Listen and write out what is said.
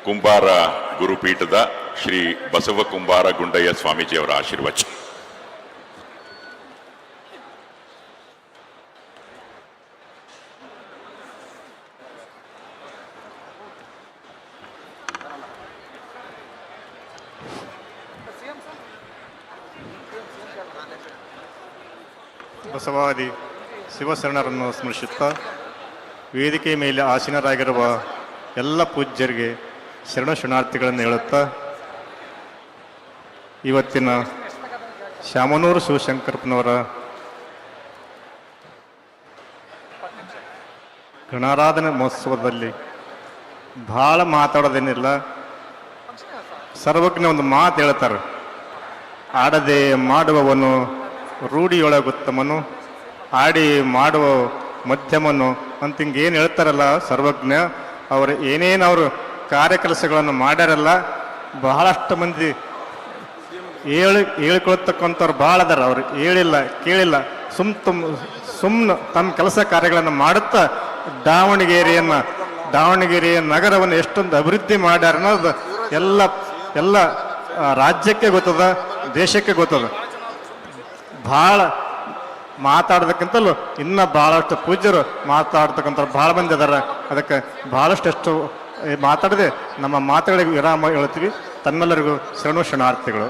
ಕುಂಬಾರ ಗುರುಪೀಠದ ಶ್ರೀ ಬಸವ ಕುಂಬಾರ ಗುಂಡಯ್ಯ ಸ್ವಾಮೀಜಿಯವರ ಆಶೀರ್ವಚನ. ಬಸವಾದಿ ಶಿವಶರಣರನ್ನು ಸ್ಮರಿಸುತ್ತಾ ವೇದಿಕೆ ಮೇಲೆ ಆಸೀನರಾಗಿರುವ ಎಲ್ಲ ಪೂಜ್ಯರಿಗೆ ಶರಣಾರ್ಥಿಗಳನ್ನು ಹೇಳುತ್ತಾ, ಇವತ್ತಿನ ಶಾಮನೂರು ಶಿವಶಂಕರಪ್ಪನವರ ಗಣಾರಾಧನೆ ಮಹೋತ್ಸವದಲ್ಲಿ ಭಾಳ ಮಾತಾಡೋದೇನಿಲ್ಲ. ಸರ್ವಜ್ಞ ಒಂದು ಮಾತು ಹೇಳ್ತಾರೆ, ಆಡದೆ ಮಾಡುವವನು ರೂಢಿಯೊಳಗುತ್ತಮನು, ಆಡಿ ಮಾಡುವ ಮಧ್ಯಮನು ಅಂತ ಹಿಂಗೇನು ಹೇಳ್ತಾರಲ್ಲ ಸರ್ವಜ್ಞ. ಅವರು ಏನೇನು ಅವರು ಕಾರ್ಯಕೆಲಸಗಳನ್ನು ಮಾಡ್ಯಾರಲ್ಲ, ಬಹಳಷ್ಟು ಮಂದಿ ಹೇಳ್ಕೊಳ್ತಕ್ಕಂಥವ್ರು ಭಾಳ ಅದಾರ. ಅವ್ರು ಹೇಳಿಲ್ಲ ಕೇಳಿಲ್ಲ, ಸುಮ್ಮನೆ ತಮ್ಮ ಕೆಲಸ ಕಾರ್ಯಗಳನ್ನು ಮಾಡುತ್ತಾ ದಾವಣಗೆರೆಯ ನಗರವನ್ನು ಎಷ್ಟೊಂದು ಅಭಿವೃದ್ಧಿ ಮಾಡ್ಯಾರ ಅನ್ನೋದು ಎಲ್ಲ ರಾಜ್ಯಕ್ಕೆ ಗೊತ್ತದ, ದೇಶಕ್ಕೆ ಗೊತ್ತದ. ಭಾಳ ಮಾತಾಡೋದಕ್ಕಿಂತಲೂ ಇನ್ನೂ ಭಾಳಷ್ಟು ಪೂಜ್ಯರು ಮಾತಾಡ್ತಕ್ಕಂಥವ್ರು ಭಾಳ ಮಂದಿ ಅದಾರ. ಅದಕ್ಕೆ ಭಾಳಷ್ಟು ಮಾತಾಡದೆ ನಮ್ಮ ಮಾತುಗಳಿಗೆ ವಿರಾಮ ಹೇಳ್ತೀವಿ. ತಮ್ಮೆಲ್ಲರಿಗೂ ಶರಣಾರ್ಥಿಗಳು.